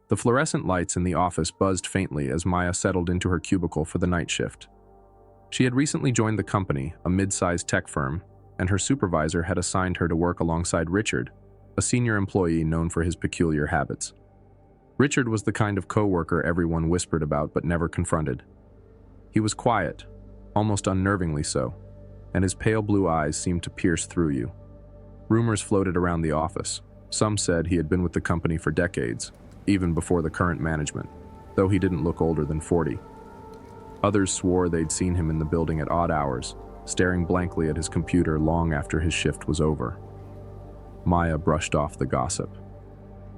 The fluorescent lights in the office buzzed faintly as Maya settled into her cubicle for the night shift. She had recently joined the company, a mid-sized tech firm, and her supervisor had assigned her to work alongside Richard, a senior employee known for his peculiar habits. Richard was the kind of coworker everyone whispered about but never confronted. He was quiet, almost unnervingly so, and his pale blue eyes seemed to pierce through you. Rumors floated around the office. Some said he had been with the company for decades, even before the current management, though he didn't look older than 40. Others swore they'd seen him in the building at odd hours, staring blankly at his computer long after his shift was over. Maya brushed off the gossip.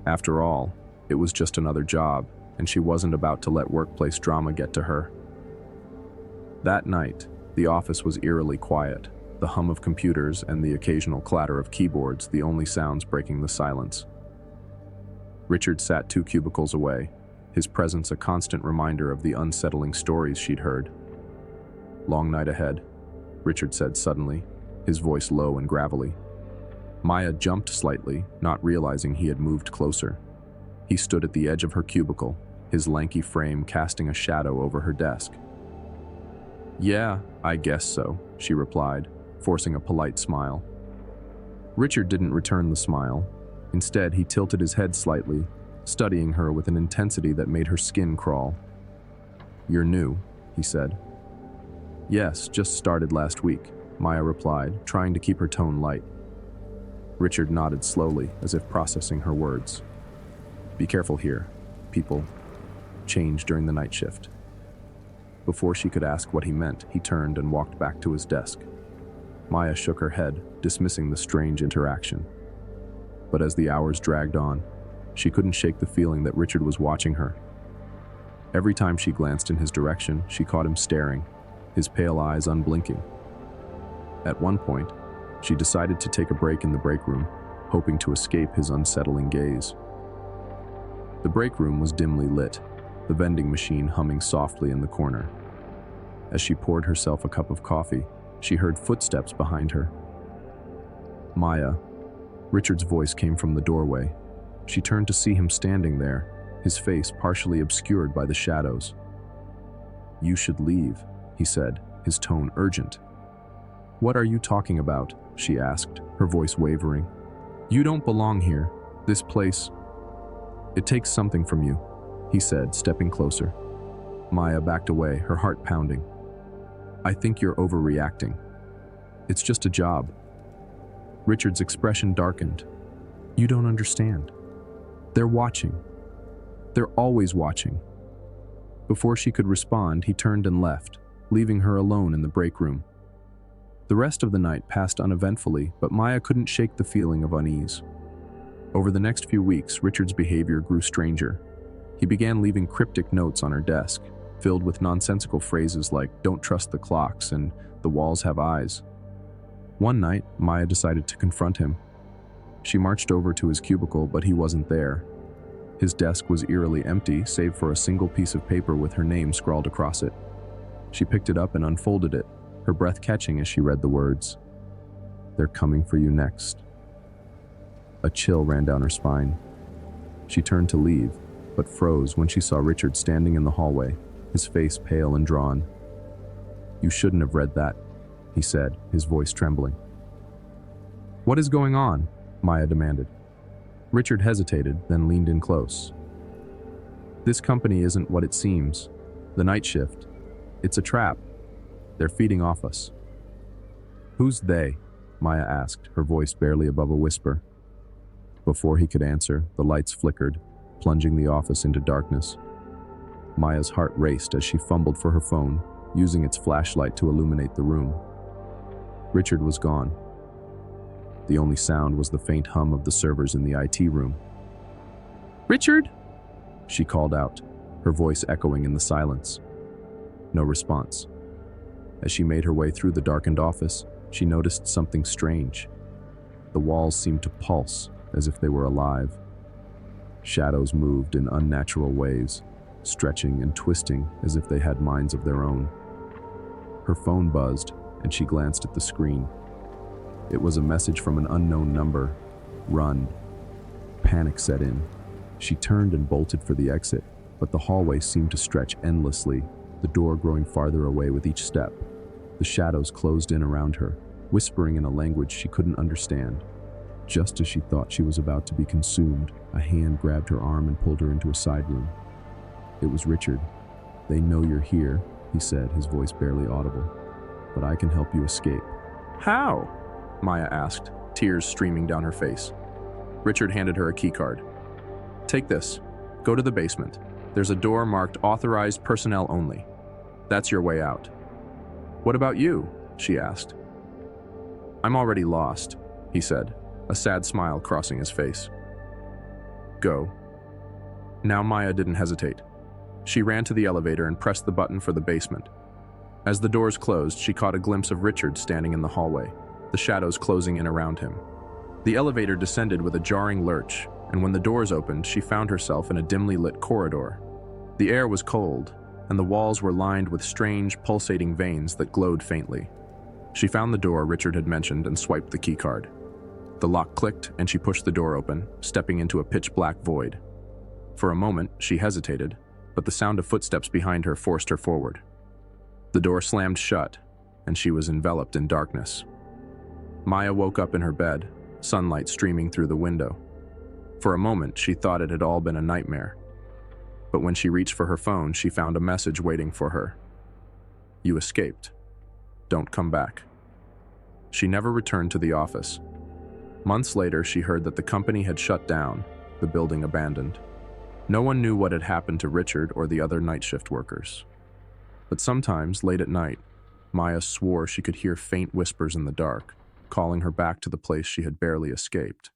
After all, it was just another job, and she wasn't about to let workplace drama get to her. That night, the office was eerily quiet, the hum of computers and the occasional clatter of keyboards the only sounds breaking the silence. Richard sat 2 cubicles away, his presence a constant reminder of the unsettling stories she'd heard. "Long night ahead," Richard said suddenly, his voice low and gravelly. Maya jumped slightly, not realizing he had moved closer. He stood at the edge of her cubicle, his lanky frame casting a shadow over her desk. "Yeah, I guess so," she replied, forcing a polite smile. Richard didn't return the smile. Instead, he tilted his head slightly, studying her with an intensity that made her skin crawl. "You're new," he said. "Yes, just started last week," Maya replied, trying to keep her tone light. Richard nodded slowly, as if processing her words. "Be careful here. People change during the night shift." Before she could ask what he meant, he turned and walked back to his desk. Maya shook her head, dismissing the strange interaction. But as the hours dragged on, she couldn't shake the feeling that Richard was watching her. Every time she glanced in his direction, she caught him staring, his pale eyes unblinking. At one point, she decided to take a break in the break room, hoping to escape his unsettling gaze. The break room was dimly lit, the vending machine humming softly in the corner. As she poured herself a cup of coffee, she heard footsteps behind her. "Maya." Richard's voice came from the doorway. She turned to see him standing there, his face partially obscured by the shadows. "You should leave," he said, his tone urgent. "What are you talking about?" she asked, her voice wavering. "You don't belong here. This place... It takes something from you," he said, stepping closer. Maya backed away, her heart pounding. "I think you're overreacting. It's just a job." Richard's expression darkened. "You don't understand. They're watching. They're always watching." Before she could respond, he turned and left, leaving her alone in the break room. The rest of the night passed uneventfully, but Maya couldn't shake the feeling of unease. Over the next few weeks, Richard's behavior grew stranger. He began leaving cryptic notes on her desk, filled with nonsensical phrases like "don't trust the clocks" and "the walls have eyes." One night, Maya decided to confront him. She marched over to his cubicle, but he wasn't there. His desk was eerily empty, save for a single piece of paper with her name scrawled across it. She picked it up and unfolded it, her breath catching as she read the words. "They're coming for you next." A chill ran down her spine. She turned to leave, but froze when she saw Richard standing in the hallway, his face pale and drawn. "You shouldn't have read that," he said, his voice trembling. "What is going on?" Maya demanded. Richard hesitated, then leaned in close. "This company isn't what it seems. The night shift. It's a trap. They're feeding off us." "Who's they?" Maya asked, her voice barely above a whisper. Before he could answer, the lights flickered, plunging the office into darkness. Maya's heart raced as she fumbled for her phone, using its flashlight to illuminate the room. Richard was gone. The only sound was the faint hum of the servers in the IT room. "Richard?" she called out, her voice echoing in the silence. No response. As she made her way through the darkened office, she noticed something strange. The walls seemed to pulse, as if they were alive. Shadows moved in unnatural ways, stretching and twisting as if they had minds of their own. Her phone buzzed, and she glanced at the screen. It was a message from an unknown number. "Run." Panic set in. She turned and bolted for the exit, but the hallway seemed to stretch endlessly, the door growing farther away with each step. The shadows closed in around her, whispering in a language she couldn't understand. Just as she thought she was about to be consumed, a hand grabbed her arm and pulled her into a side room. It was Richard. "They know you're here," he said, his voice barely audible. "But I can help you escape." "How?" Maya asked, tears streaming down her face. Richard handed her a keycard. "Take this. Go to the basement. There's a door marked Authorized Personnel Only. That's your way out." "What about you?" she asked. "I'm already lost," he said, a sad smile crossing his face. "Go." Now Maya didn't hesitate. She ran to the elevator and pressed the button for the basement. As the doors closed, she caught a glimpse of Richard standing in the hallway, the shadows closing in around him. The elevator descended with a jarring lurch, and when the doors opened, she found herself in a dimly lit corridor. The air was cold, and the walls were lined with strange, pulsating veins that glowed faintly. She found the door Richard had mentioned and swiped the keycard. The lock clicked, and she pushed the door open, stepping into a pitch-black void. For a moment, she hesitated, but the sound of footsteps behind her forced her forward. The door slammed shut, and she was enveloped in darkness. Maya woke up in her bed, sunlight streaming through the window. For a moment, she thought it had all been a nightmare. But when she reached for her phone, she found a message waiting for her. "You escaped. Don't come back." She never returned to the office. Months later, she heard that the company had shut down, the building abandoned. No one knew what had happened to Richard or the other night shift workers. But sometimes, late at night, Maya swore she could hear faint whispers in the dark, calling her back to the place she had barely escaped.